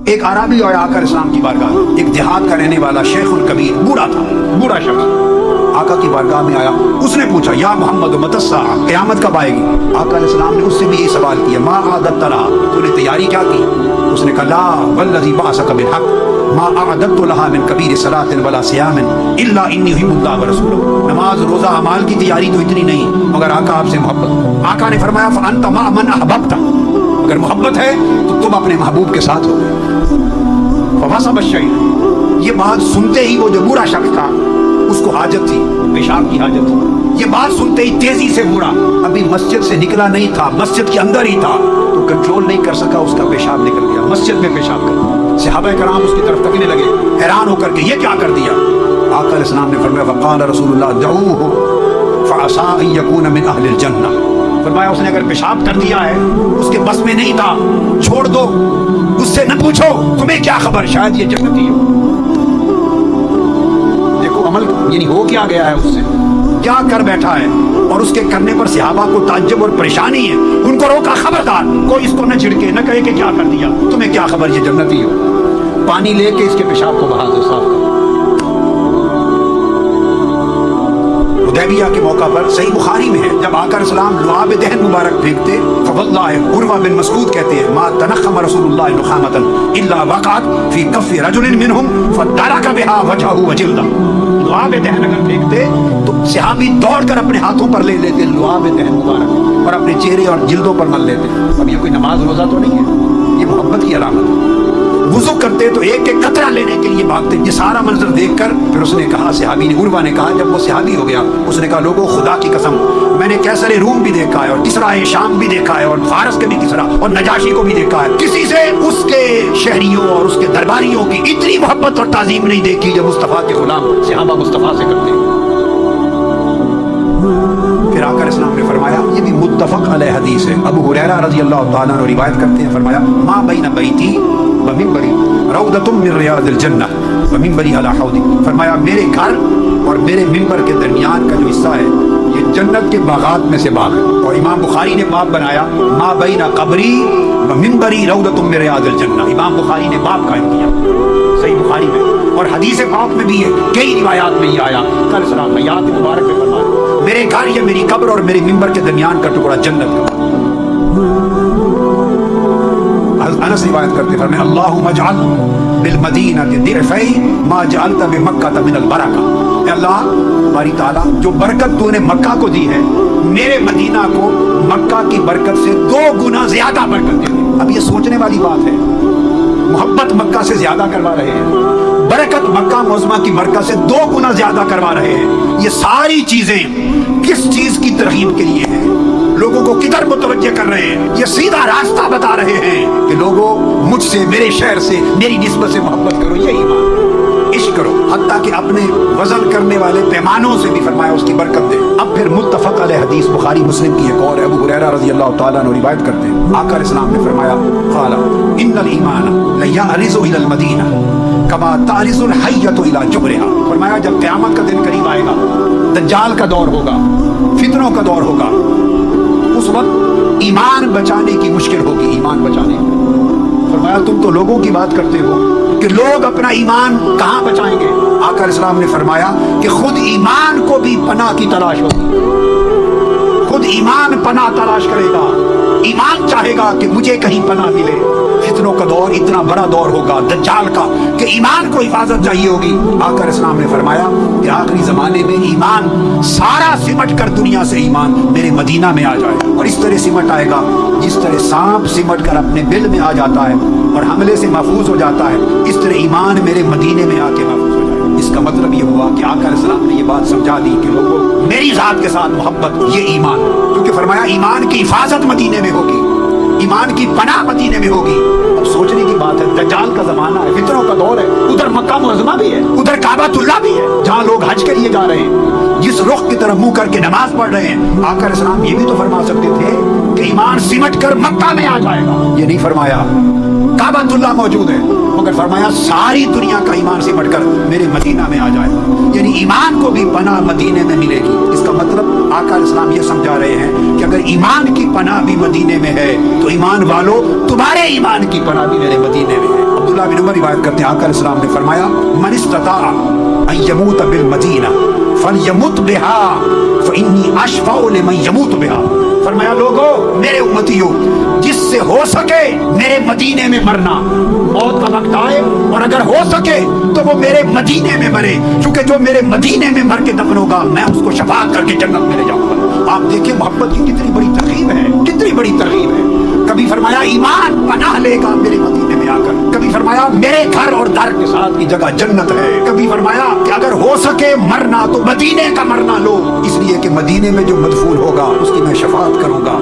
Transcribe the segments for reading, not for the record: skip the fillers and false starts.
ایک عربی آیا آقا اسلام کی بارگاہ میں، ایک دیہات کا رہنے والا شیخ الکبیر، بوڑھا تھا، بوڑھا شخص آقا کی بارگاہ میں آیا. اس نے پوچھا یا محمد متی الساعہ، قیامت کب آئے گی؟ آقا علیہ السلام نے اس سے بھی یہی سوال کیا، ما اعددت لہا، تو نے تیاری کیا کی؟ اس نے کہا لا والذی بعثک بالحق ما اعددت لها من کبیر صلاۃ ولا صیام الا انی احب اللہ ورسولہ. نماز روزہ اعمال کی تیاری تو اتنی نہیں مگر آقا آپ سے محبت. آقا نے فرمایا فانت مع من احببت، اگر محبت ہے تو تم اپنے محبوب کے ساتھ ہو. فوصب الشیخ، یہ بات سنتے ہی وہ جو بوڑھا شخص تھا اس کو حاجت تھی، پیشاب کی حاجت تھی. یہ بات سنتے ہی تیزی سے بوڑھا، ابھی مسجد سے نکلا نہیں تھا، مسجد کے اندر ہی تھا تو کنٹرول نہیں کر سکا، اس کا پیشاب نکل گیا، مسجد میں پیشاب کر دیا. صحابہ کرام اس کی طرف تکنے لگے حیران ہو کر کے یہ کیا کر دیا؟ آقا علیہ السلام نے فرمایا فقال رسول اللہ دعوه فعسى ان يكون من اهل الجنہ. فرمایا اس نے اگر پیشاب کر دیا ہے، اس کے بس میں نہیں تھا، چھوڑ دو، اس سے نہ پوچھو تمہیں کیا خبر، شاید یہ جنتی ہو. دیکھو عمل یعنی ہو کیا گیا ہے، اس سے کیا کر بیٹھا ہے، اور اس کے کرنے پر صحابہ کو تعجب اور پریشانی ہے. ان کو روکا خبردار کوئی اس کو نہ چھڑکے، نہ کہے کہ کیا کر دیا، تمہیں کیا خبر یہ جنتی ہو. پانی لے کے اس کے پیشاب کو بہا دو، صاف کرو. حدیبیہ کے موقع پر صحیح بخاری میں ہے جب آقا علیہ السلام لعاب دہن مبارک پھینکتے، فواللہ عروہ بن مسعود کہتے ہیں ما تنخم رسول اللہ نخامۃ الا وقعت فی کف رجل منهم فدرک بها وجهه وجلدہ. لعاب دہن اگر پھینکتے تو صحابی دوڑ کر اپنے ہاتھوں پر لے لیتے لعاب دہن مبارک اور اپنے چہرے اور جلدوں پر مل لیتے. اب یہ کوئی نماز روزہ تو نہیں ہے، یہ محبت کی علامت ہے. وضو کرتے تو ایک ایک قطرہ لینے کے لیے بھاگتے. یہ سارا منظر دیکھ کر پھر اس نے کہا، صحابی نے، عروہ نے کہا جب وہ صحابی ہو گیا، اس نے کہا لوگوں خدا کی قسم میں نے کیسر روم بھی دیکھا ہے اور کسرا شام بھی دیکھا ہے اور فارس کے بھی کسرا اور نجاشی کو بھی دیکھا ہے، کسی سے اس کے شہریوں اور اس کے درباریوں کی اتنی محبت اور تعظیم نہیں دیکھی جو مصطفیٰ کے غلام صحابہ مصطفیٰ سے کرتے ہیں. پھر آقا علیہ السلام نے فرمایا، یہ بھی متفق علیہ حدیث ہے، ابو ہریرہ رضی اللہ تعالیٰ عنہ روایت کرتے ہیں، فرمایا ما بین بیتی ومنبری روضۃ من ریاض الجنہ ومنبری علی حوضی. فرمایا میرے گھر اور میرے منبر کے درمیان کا جو حصہ ہے یہ جنت کے باغات میں سے باغ ہے. اور امام بخاری نے باب بنایا ما بین قبری ومنبری روضۃ من ریاض الجنہ. امام بخاری نے باب قائم کیا صحیح بخاری میں، اور حدیث پاک میں بھی ہے، کئی روایات میں یہ آیا. کل سلام حیات مبارک میں فرمایا میرے گھر یا میری قبر اور میرے منبر کے درمیان کا ٹکڑا جنت کا. انس روایت کرتے فرمایا اللہم اجعل بالمدینہ ضعفی ما جعلت بمکہ من البرکہ. اے اللہ باری تعالیٰ جو برکت تو نے مکہ کو دی ہے، میرے مدینہ کو مکہ کی برکت سے 2 گنا زیادہ برکت دے. اب یہ سوچنے والی بات ہے، محبت مکہ سے زیادہ کروا رہے ہیں، برکت مکہ معظمہ کی برکت سے 2 گنا زیادہ کروا رہے ہیں. یہ ساری چیزیں کس چیز کی ترغیب کے لیے ہیں؟ لوگوں کو کدھر متوجہ کر رہے ہیں؟ یہ سیدھا راستہ بتا رہے ہیں کہ لوگوں مجھ سے، میرے شہر سے، میری نسبت سے محبت کرو، یہ ایمان، عشق کرو. حتیٰ کہ اپنے وزن کرنے والے پیمانوں سے بھی فرمایا اس کی برکت دے. اب پھر متفق علیہ حدیث بخاری مسلم کی ایک اور ابو ہریرہ رضی اللہ تعالیٰ عنہ روایت کرتے ہیں، آقا علیہ السلام نے فرمایا قال ان الایمان لیعرض الی المدینہ کما تعرض الحیۃ الی جحرہا. فرمایا جب قیامت کا دن قریب آئے گا، دجال کا دور ہوگا، فتنوں کا دور ہوگا، اس وقت ایمان بچانے کی مشکل ہوگی، ایمان بچانے کی. فرمایا تم تو لوگوں کی بات کرتے ہو کہ لوگ اپنا ایمان کہاں بچائیں گے. آقا علیہ السلام نے فرمایا کہ خود ایمان کو بھی پناہ کی تلاش ہوگی، خود ایمان پناہ تلاش کرے گا، ایمان چاہے گا کہ مجھے کہیں پناہ ملے. فتنوں کا دور اتنا بڑا دور ہوگا دجال کا کہ ایمان کو حفاظت چاہیے ہوگی. آقا علیہ السلام نے فرمایا کہ آخری زمانے میں ایمان سارا سمٹ کر دنیا سے ایمان میرے مدینہ میں آ جائے، اور اس طرح سمٹ آئے گا جس طرح سانپ سمٹ کر اپنے بل میں آ جاتا ہے اور حملے سے محفوظ ہو جاتا ہے، اس طرح ایمان میرے مدینے میں آ کے محفوظ ہو جائے. اس کا مطلب یہ ہوا کہ آقا علیہ السلام نے یہ بات سمجھا دی کہ لوگوں میری ذات کے ساتھ محبت یہ ایمان، کیونکہ فرمایا ایمان کی حفاظت مدینے میں ہوگی، ایمان کی پناہ مدینے میں ہوگی. اب سوچنے کی بات ہے، دجال کا زمانہ ہے، فتنوں کا دور ہے، ادھر مکہ معظمہ بھی ہے، ادھر کعبۃ اللہ بھی ہے جہاں لوگ حج کے لیے جا رہے ہیں، جس رخ کی طرف منہ کر کے نماز پڑھ رہے ہیں. آقا علیہ السلام یہ بھی تو فرما سکتے تھے کہ ایمان سمٹ کر مکہ میں آ جائے گا، یہ نہیں فرمایا. کعبۃ اللہ موجود ہے مگر فرمایا ساری دنیا کا ایمان سمٹ کر میرے مدینہ میں آ جائے گا، یعنی ایمان کو بھی پناہ مدینے میں ملے گی. اس کا مطلب آقا علیہ السلام یہ سمجھا رہے ہیں کہ اگر ایمان کی پناہ بھی مدینے میں ہے تو ایمان والو تمہارے ایمان کی پناہ بھی میرے مدینے میں ہے. عبداللہ بن عمر روایت کرتے ہیں آقا علیہ السلام نے فرمایا من استطاع ان یموت بالمدینہ فلیمت بها فانی اشفع لمن یموت بها. فرمایا لوگو میرے امتیوں جس سے ہو سکے میرے مدینے میں مرنا، موت کا وقت آئے اور اگر ہو سکے تو وہ میرے مدینے میں مرے، کیونکہ جو میرے مدینے میں مر کے دفن ہوگا میں اس کو شفاعت کر کے جنت میں لے جاؤں گا. آپ دیکھیں محبت کی کتنی بڑی ترغیب ہے، کتنی بڑی ترغیب ہے. کبھی فرمایا ایمان پناہ لے گا میرے مدینے میں آ کر، کبھی فرمایا میرے گھر اور در کے ساتھ کی جگہ جنت ہے، کبھی فرمایا کہ اگر ہو سکے مرنا تو مدینے کا مرنا لو، اس لیے کہ مدینے میں جو مدفون ہوگا اس کی میں شفاعت کروں گا.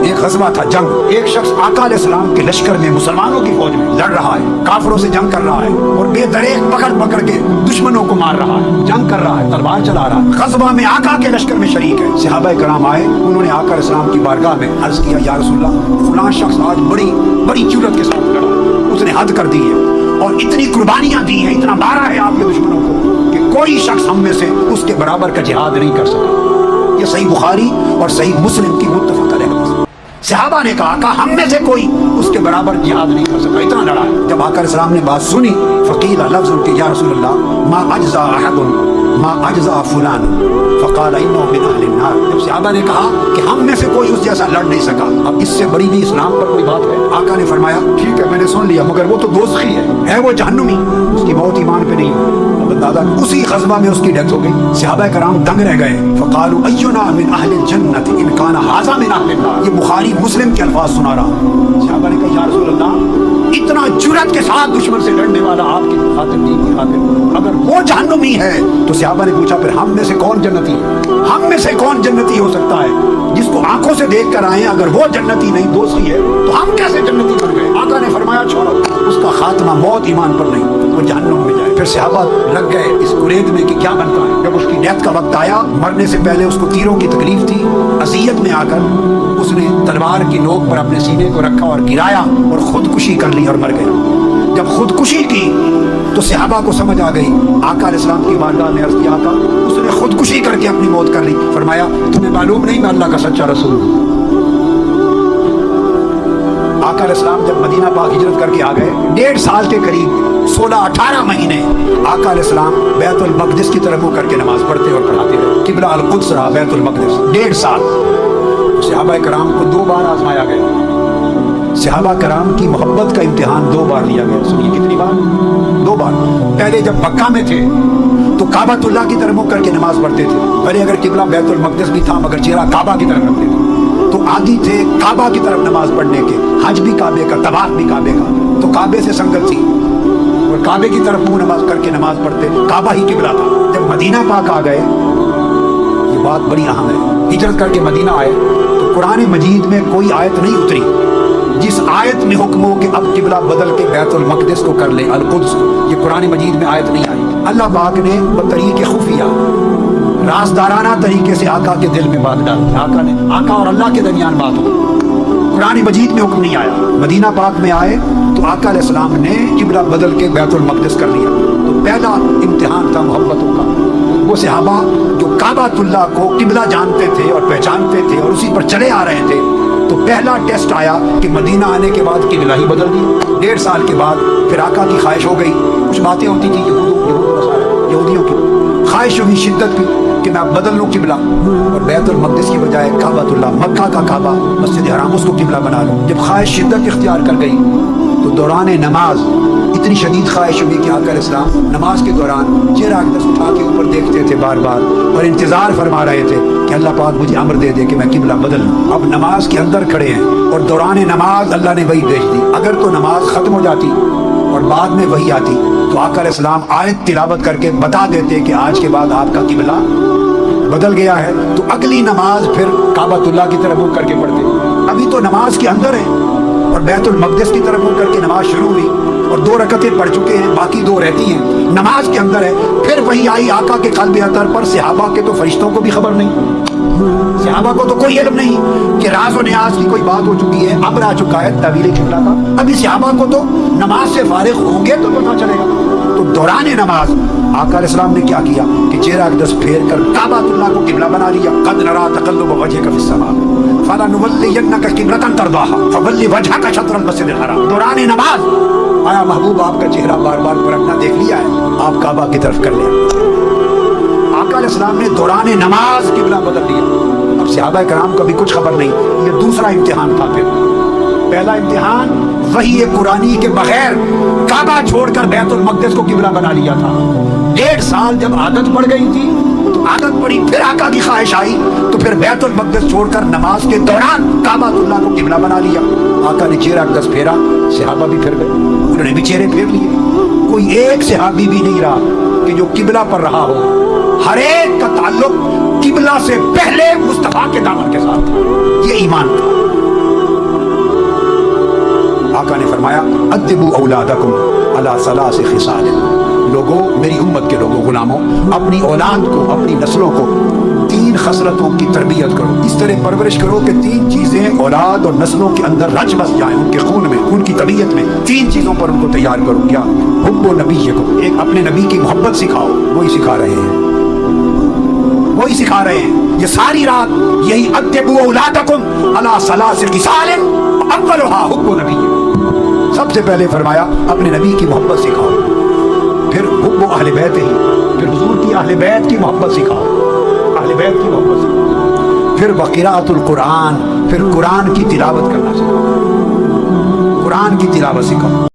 ایک غزوہ تھا، جنگ. ایک شخص آقا علیہ السلام کے لشکر میں مسلمانوں کی فوج میں لڑ رہا ہے، کافروں سے جنگ کر رہا ہے اور بے دریغ پکڑ پکڑ کے دشمنوں کو مار رہا ہے، جنگ کر رہا ہے، تلوار چلا رہا ہے. غزوہ میں آقا کے لشکر میں شریک ہے. صحابہ کرام آئے، انہوں نے آقا علیہ السلام کی بارگاہ میں عرض کیا یا رسول اللہ فلاں شخص آج بڑی جرأت کے ساتھ لڑا، اس نے حد کر دی ہے اور اتنی قربانیاں دی ہیں، اتنا مارا ہے آپ کے دشمنوں کو کہ کوئی شخص ہم میں سے اس کے برابر کا جہاد نہیں کر سکا. یہ صحیح بخاری اور صحیح مسلم کی متفق علیہ. صحابہ نے کہا کہ ہم میں سے کوئی اس کے برابر جہاد نہیں کر سکتا، اتنا لڑا ہے. جب آقا علیہ السلام نے بات سنی فقیل لفظ کہ یا رسول اللہ ما اجزا احد ما اجزا فلان فقال انه من اهل النار. جب صحابہ نے کہا کہ ہم میں سے کوئی اس جیسا لڑ نہیں سکا، اب اس سے بڑی بھی اسلام پر کوئی بات ہے؟ آقا نے فرمایا ٹھیک ہے میں نے سن لیا، مگر وہ تو دوزخی ہے وہ جہنمی، اس کی موت ایمان پہ نہیں. دادا اسی غزوہ میں اس کی ڈیتھ ہو گئی. صحابہ کرام دنگ رہ گئے. فقالوا اینا من اہل الجنت ان کان ھذا من اہل النار. یہ بخاری مسلم کے الفاظ سنا رہا. صحابہ نے کہا یا رسول اللہ اتنا جرأت کے ساتھ دشمن سے لڑنے والا آپ کی خاطر دین کی خاطر اگر وہ جہنمی ہے تو صحابہ نے پوچھا پھر ہم میں سے کون جنتی ہے؟ ہم میں سے کون جنتی ہو سکتا ہے جس کو آنکھوں سے دیکھ کر آئے؟ اگر وہ جنتی نہیں دوسری ہے تو ہم کیسے جنتی بن گئے؟ آقا نے فرمایا چھوڑو، اس کا خاتمہ موت ایمان پر نہیں، وہ جہنم میں جائے. پھر صحابہ لگ گئے اس گرید میں کہ کیا بنتا ہے. جب اس کی ڈیتھ کا وقت آیا، مرنے سے پہلے اس کو تیروں کی تکلیف تھی، اذیت میں آ کر اس نے تلوار کی نوک پر اپنے سینے کو رکھا اور گرایا اور خودکشی کر لی اور مر گیا. جب خودکشی کی تو صحابہ کو سمجھ آ گئی. آقا علیہ السلام کی بارگاہ میں عرض کیا آقا اس نے خودکشی کر کے اپنی موت کر لی. فرمایا تمہیں معلوم نہیں میں اللہ کا سچا رسول ہوں. آقا علیہ السلام جب مدینہ پاک ہجرت کر کے آ گئے، 1.5 سال کے قریب 16-18 مہینے آقا علیہ السلام بیت المقدس کی طرف منہ کر کے نماز پڑھتے اور پڑھاتے رہے. قبلہ القدس رہا بیت المقدس 1.5 سال. صحابہ کرام کو 2 بار آزمایا گیا. صحابہ کرام کی محبت کا امتحان 2 بار لیا گیا. سنیے کتنی بار؟ 2 بار. پہلے جب مکہ میں تھے تو کعبۃ اللہ کی طرف منہ کر کے نماز پڑھتے تھے. پہلے اگر قبلہ بیت المقدس بھی تھا مگر چہرہ کعبہ کی طرف رکھتے تھے تو عادی تھے کعبہ کی طرف نماز پڑھنے کے. حج بھی کعبے کا، طواف بھی کعبے کا، تو کعبے سے سنگت تھی اور کعبے کی طرف منہ نماز کر کے نماز پڑھتے. کعبہ ہی قبلہ تھا. جب مدینہ پاک آ گئے، یہ بات بڑی اہم ہے، ہجرت کر کے مدینہ آئے تو قرآن مجید میں کوئی آیت نہیں اتری جس آیت میں حکم ہو کہ اب قبلہ بدل کے بیت المقدس کو کر لیں، القدس کو. یہ قرآن مجید میں آیت نہیں آئی. اللہ پاک نے بطریق خفیہ رازدارانہ طریقے سے آقا کے دل میں بات ڈالی. آقا اور اللہ کے درمیان بات ہو. قرآن مجید میں حکم نہیں آیا. مدینہ پاک میں آئے تو آقا علیہ السلام نے قبلہ بدل کے بیت المقدس کر لیا. تو پہلا امتحان تھا محبتوں کا. وہ صحابہ جو کعبۃ اللہ کو قبلہ جانتے تھے اور پہچانتے تھے اور اسی پر چلے آ رہے تھے، تو پہلا ٹیسٹ آیا کہ مدینہ آنے کے بعد قبلہ ہی بدل دیا. 1.5 سال کے بعد پھر آقا کی خواہش ہو گئی. کچھ باتیں ہوتی تھی یہودیوں کی خواہش ہوئی شدت کی کہ میں بدل لوں قبلہ اور بیت المقدس کی بجائے کعبۃ اللہ، مکہ کا کعبہ مسجد حرام، اس کو قبلہ بنا لوں. جب خواہش شدت اختیار کر گئی تو دوران نماز اتنی شدید خواہش ہوئی کہ آقا علیہ السلام نماز کے دوران چہرہ اقدس اٹھا کے اوپر دیکھتے تھے بار بار اور انتظار فرما رہے تھے کہ اللہ پاک مجھے امر دے دے کہ میں قبلہ بدل لوں. اب نماز کے اندر کھڑے ہیں اور دوران نماز اللہ نے وحی بھیج دی. اگر تو نماز ختم ہو جاتی اور بعد میں وحی آتی تو آقا علیہ السلام آیت تلاوت کر کے بتا دیتے کہ آج کے بعد آپ کا قبلہ بدل گیا ہے. تو اگلی نماز پھر کعبۃ اللہ کی طرف منہ کر کے پڑھتے. ابھی تو نماز کے اندر ہے اور بیت المقدس کی طرف منہ کر کے نماز شروع ہوئی اور 2 رکعتیں پڑھ چکے ہیں، باقی 2 رہتی ہیں. نماز کے اندر ہے. پھر وہی آئی آقا کے قلب اطہر پر. صحابہ کے تو فرشتوں کو بھی خبر نہیں، صحابہ کو تو کوئی علم نہیں کہ راز و نیاز کی کوئی بات ہو چکی ہے، امر آ چکا ہے تحویل قبلہ کا. ابھی صحابہ کو تو نماز سے فارغ ہوں گے تو پتہ چلے گا. تو دوران نماز آقا علیہ السلام نے کیا کیا کہ چہرہ اقدس پھیر کر کعبۃ اللہ کو قبلہ بنا لیا. قد نرى تقلب وجهك في السماء فلنولينك قبلة ترضاها فول وجهك شطر المسجد الحرام. دوران نماز آیا محبوب آپ کا چہرہ بار بار پلٹنا دیکھ لیا ہے, آپ کعبہ کی طرف کر لیں. آقا علیہ السلام نے دوران نماز قبلہ بدل دیا. اب صحابہ کرام کو بھی کچھ خبر نہیں, یہ دوسرا امتحان تھا. پھر پہلا امتحان وحی قرآنی کے بغیر کعبہ چھوڑ کر بیت المقدس کو قبلہ بنا لیا تھا. 1.5 سال جب عادت پڑ گئی تھی, عادت پڑی, پھر آقا کی خواہش آئی تو پھر بیت المقدس چھوڑ کر نماز کے دوران کعبۃ اللہ کو قبلہ بنا لیا. آقا نے چہرہ اقدس پھیرا, صحابہ بھی پھر گئے, انہوں نے بھی چہرے پھیر لیے. کوئی ایک صحابی بھی نہیں رہا کہ جو قبلہ پر رہا ہو. ہر ایک کا تعلق قبلہ سے پہلے مصطفیٰ کے دامن کے ساتھ تھا. یہ ایمان تھا. آقا نے فرمایا ادبوا اولادکم علی ثلاث خصال. لوگوں, میری امت کے لوگوں, غلاموں, اپنی اولاد کو, اپنی نسلوں کو 3 خصلتوں کی تربیت کرو. اس طرح پرورش کرو کہ 3 چیزیں اولاد اور نسلوں کے اندر رچ بس جائیں, ان کے خون میں, ان کی طبیعت میں. 3 چیزوں پر ان کو تیار کرو. کیا؟ حب و نبیکم, ایک اپنے نبی کی محبت سکھاؤ. وہی سکھا رہے ہیں, وہی سکھا رہے ہیں. یہ ساری رات یہی ادبوا اولادکم علی ثلاث خصال اولھا حب نبیکم. سب سے پہلے فرمایا اپنے نبی کی محبت سکھاؤ, پھر حب اہل بیت ہی, پھر حضور کی اہل بیت کی محبت سکھاؤ, اہل بیت کی محبت سکھاؤ. پھر وقراءۃ القرآن, پھر قرآن کی تلاوت کرنا سکھاؤ, قرآن کی تلاوت سکھاؤ.